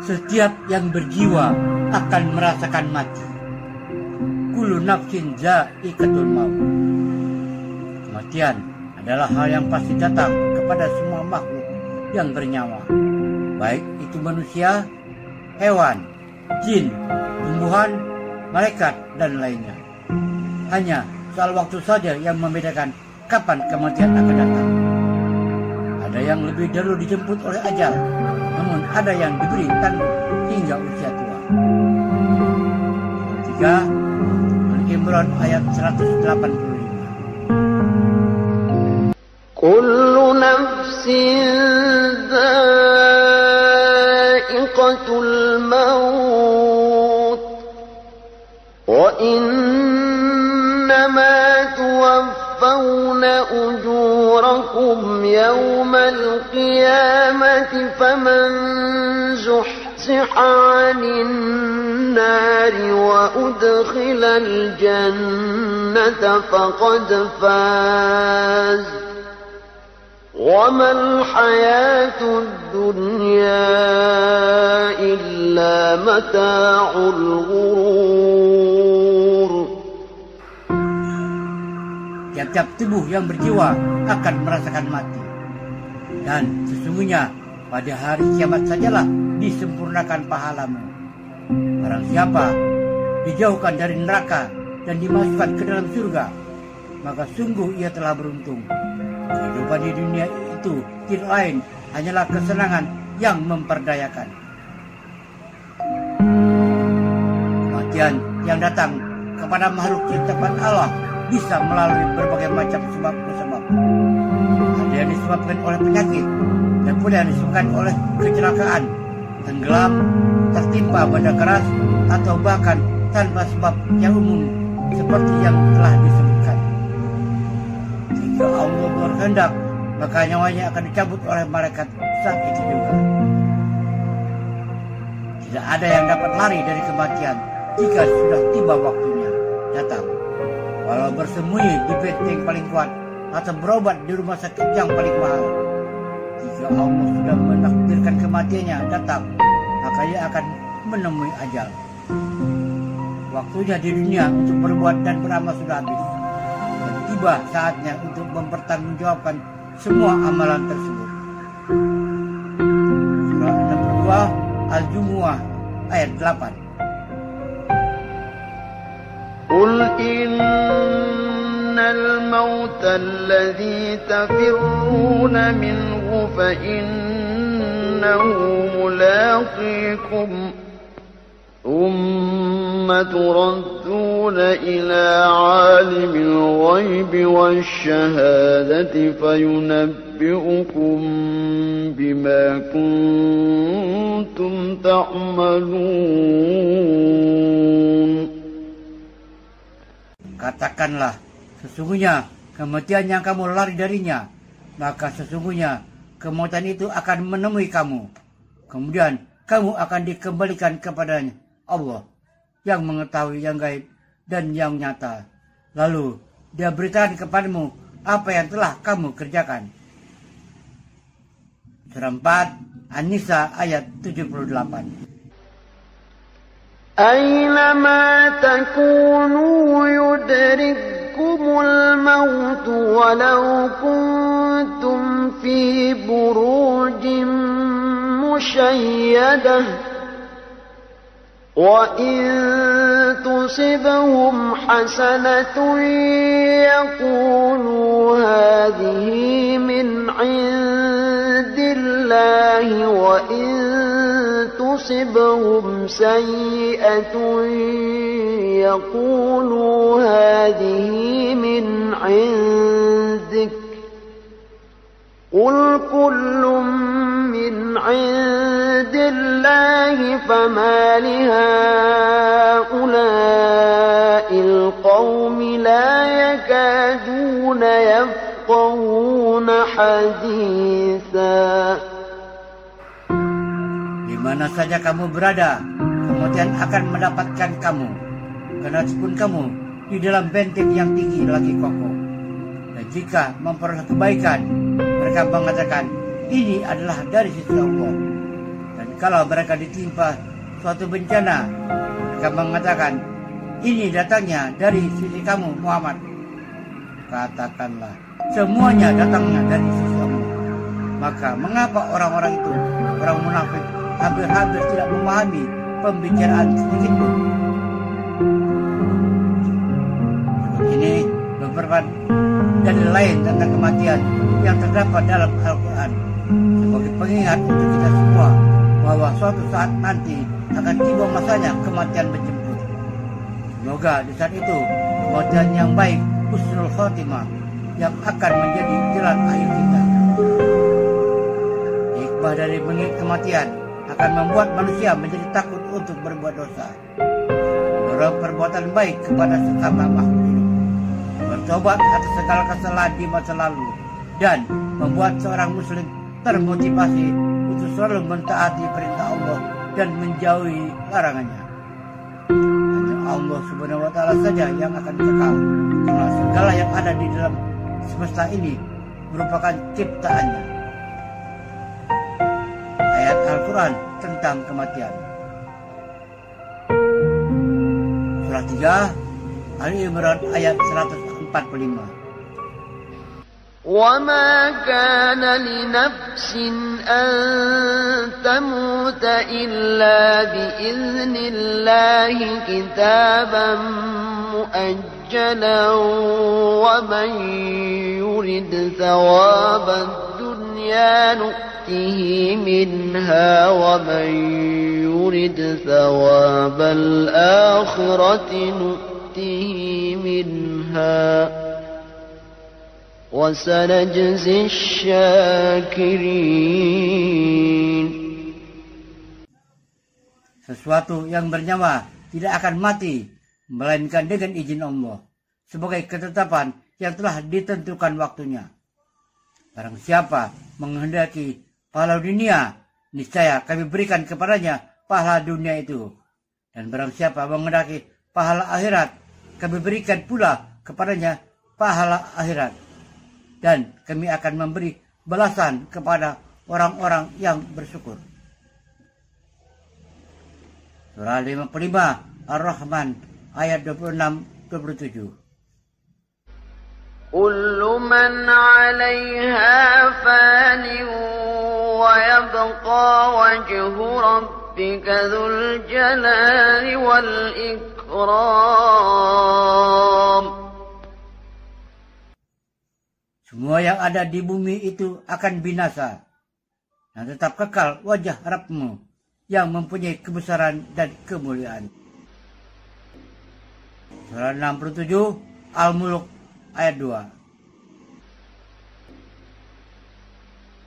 setiap yang berjiwa akan merasakan mati. Kullu nafsin za'iqatul maut. Kematian adalah hal yang pasti datang kepada semua makhluk yang bernyawa, baik itu manusia, hewan, jin, tumbuhan, malaikat, dan lainnya. Hanya soal waktu saja yang membedakan kapan kematian akan datang. Ada yang lebih dahulu dijemput oleh ajal, namun ada yang diberi tangguh hingga usia tua. Ketiga, Al-Imran ayat 185. Kullu nafsin dha'iqatul maut wa innama tuwaffawna ujurakum yawmal qiyamati faman zuhziha 'anil nari wa udkhilal jannata faqad faz. وَمَا الْحَيَاةُ الدُّنْيَا إِلَّا مَتَاعُ الْغُرُورِ. Tiap-tiap tubuh yang berjiwa akan merasakan mati. Dan sesungguhnya pada hari kiamat sajalah disempurnakan pahalamu. Barang siapa dijauhkan dari neraka dan dimasukkan ke dalam surga, maka sungguh ia telah beruntung. Kehidupan di dunia itu tidak lain hanyalah kesenangan yang memperdayakan. Kematian yang datang kepada makhluk ciptaan Allah bisa melalui berbagai macam sebab-sebab. Ada yang disebabkan oleh penyakit, dan pula yang disebabkan oleh kecelakaan, tenggelam, tertimpa benda keras, atau bahkan tanpa sebab yang umum seperti yang telah disebutkan. Jika Allah berkehendak, maka nyawanya akan dicabut oleh malaikat saat itu juga. Tidak ada yang dapat lari dari kematian jika sudah tiba waktunya datang. Walau bersembunyi di benteng paling kuat atau berobat di rumah sakit yang paling mahal, jika Allah sudah menakdirkan kematiannya datang, maka ia akan menemui ajal. Waktunya di dunia untuk berbuat dan beramal sudah habis. Dan tiba saatnya untuk mempertanggungjawabkan semua amalan tersebut. Surah 62 Al-Jumu'ah ayat 8. Qul innal mauta alladhi tafirruna minhu fa innahu mulaqikum ثم تردون إلى عالم الغيب والشهادة فينبئكم بما كنتم تعملون. Katakanlah, sesungguhnya kematian yang kamu lari darinya, maka sesungguhnya kematian itu akan menemui kamu. Kemudian kamu akan dikembalikan kepadanya Allah yang mengetahui yang gaib dan yang nyata. Lalu dia beritakan kepadamu apa yang telah kamu kerjakan. Surah 4 An-Nisa ayat 78. Aynama takunu yudrikkumul maut walau kuntum fi burujin musyayyadah. وَإِن تُصِبْهُمْ حَسَنَةٌ يَقُولُوا هَذِهِ مِنْ عِنْدِ اللَّهِ وَإِن تُصِبْهُمْ سَيِّئَةٌ يَقُولُوا هَذِهِ مِنْ عِنْدِكَ قُلْ كُلٌّ مِّنْ عِنْدِ اللَّهِ فَمَا لِهَؤُلَاءِ الْقَوْمِ لَا يَكَادُونَ يَفْقَهُونَ حَدِيثًا. Di mana saja kamu berada, kematian akan mendapatkan kamu. Kenapun kamu di dalam benteng yang tinggi lagi kokoh. Dan jika memperoleh kebaikan, mereka mengatakan ini adalah dari sisi Allah. Dan jikalau mereka ditimpa suatu bencana, mereka mengatakan, ini datangnya dari sisi kamu Muhammad. Katakanlah, semuanya datangnya dari sisi Allah. Maka mengapa orang-orang itu, orang munafik, hampir-hampir tidak memahami pembicaraan sedikit pun? Ini beberapa dalil lain tentang kematian yang terdapat dalam Al-Quran sebagai pengingat untuk kita semua bahwa suatu saat nanti akan tiba masanya kematian menjemput. Semoga di saat itu kematian yang baik, husnul khotimah, yang akan menjadi jalan akhir kita. Hikmah dari mengingat kematian akan membuat manusia menjadi takut untuk berbuat dosa, mendorong perbuatan baik kepada sesama makhluk hidup, bertobat atas segala kesalahan di masa lalu, dan membuat seorang muslim termotivasi untuk selalu mentaati perintah Allah dan menjauhi larangannya. Hanya Allah Subhanahu wa Ta'ala saja yang akan kekal, karena segala yang ada di dalam semesta ini merupakan ciptaannya. Ayat Al-Quran tentang kematian. Surah 3 Ali Imran ayat 145. وَمَا كَانَ لِنَفْسٍ أَن تَمُوتَ إِلَّا بِإِذْنِ اللَّهِ كِتَابًا مُؤَجَّلًا وَمَن يُرِدْ ثَوَابَ الدُّنْيَا نُؤْتِهِ مِنْهَا وَمَن يُرِدْ ثَوَابَ الْآخِرَةِ نُؤْتِهِ مِنْهَا وَسَنَجْزِي الشَّاكِرِينَ. Sesuatu yang bernyawa tidak akan mati melainkan dengan izin Allah sebagai ketetapan yang telah ditentukan waktunya. Barang siapa menghendaki pahala dunia, niscaya kami berikan kepadanya pahala dunia itu. Dan barang siapa menghendaki pahala akhirat, kami berikan pula kepadanya pahala akhirat. Dan kami akan memberi balasan kepada orang-orang yang bersyukur. Surah 55 Ar-Rahman ayat 26-27. Kullu man 'alayha fan wa yabqa wajhu rabbika dzul jalali wal ikram. Semua yang ada di bumi itu akan binasa, dan tetap kekal wajah Rabb-Mu yang mempunyai kebesaran dan kemuliaan. Surah 67 Al-Mulk ayat 2.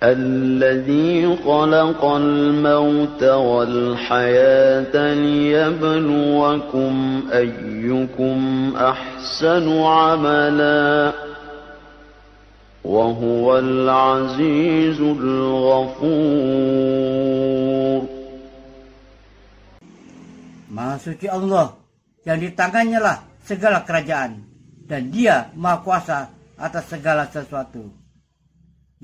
الذي خلق الموت والحياة ليبلوكم أيكم أحسن عملا وهو العزيز الغفور. Maha suci Allah yang di tangannya lah segala kerajaan, dan Dia Maha Kuasa atas segala sesuatu,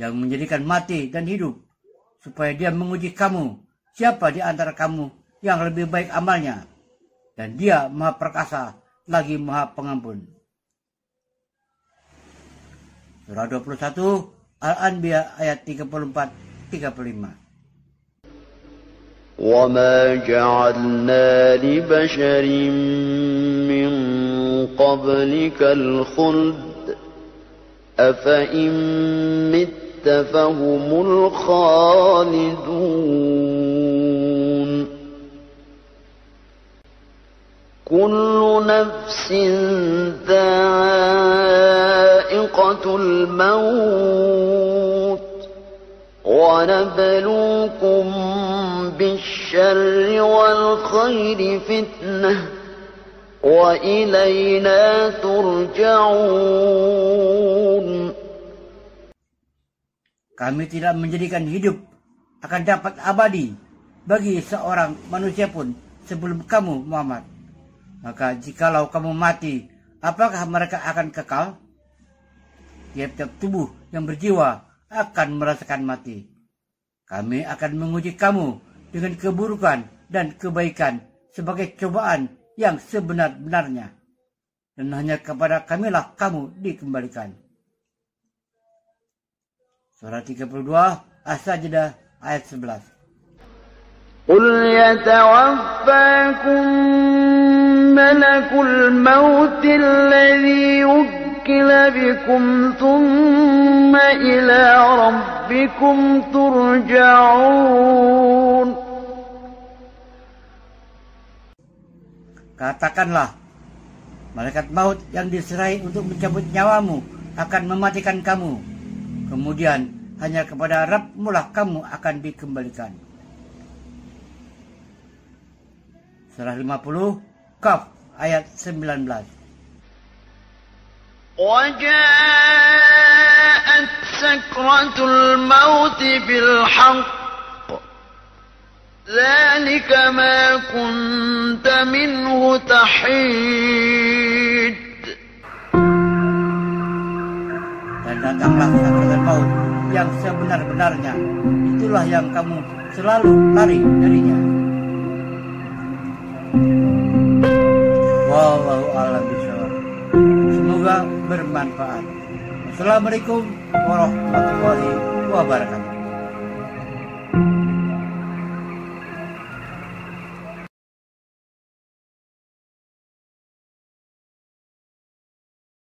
yang menjadikan mati dan hidup supaya Dia menguji kamu siapa di antara kamu yang lebih baik amalnya, dan Dia Maha Perkasa lagi Maha Pengampun. Surah 21 Al-Anbiya ayat 34-35. وَمَا جَعَلْنَا لِبَشَرٍ مِّن قَبْلِكَ الْخُلْدَ أَفَإِن مِّتَّ فَهُمُ الْخَالِدُونَ كُلُّ نَفْسٍ ذَائِقَةُ الْمَوْتِ وَنَبْلُوكُم بِالشَّرِّ وَالْخَيْرِ فِتْنَةً وَإِلَيْنَا تُرْجَعُونَ. Kami tidak menjadikan hidup akan dapat abadi bagi seorang manusia pun sebelum kamu Muhammad. Maka jikalau kamu mati, apakah mereka akan kekal? Tiap-tiap tubuh yang berjiwa akan merasakan mati. Kami akan menguji kamu dengan keburukan dan kebaikan sebagai cobaan yang sebenar-benarnya. Dan hanya kepada kamilah kamu dikembalikan. Surah 32 As-Sajdah ayat 11. قل يتوفاكم ملك الموت الذي وكل بكم ثم إلى ربكم ترجعون. Katakanlah, malaikat maut yang diserahi untuk mencabut nyawamu akan mematikan kamu. Kemudian hanya kepada Rabb-Mu lah kamu akan dikembalikan. Surah 50 Qaf ayat 19. وجاءت سكرة الموت بالحق ذلك ما كنت منه تحيد. Dan datanglah sakaratul maut yang sebenar-benarnya. Itulah yang kamu selalu lari darinya. Wallahu a'lam bishawab. Semoga bermanfaat. Assalamualaikum warahmatullahi wabarakatuh.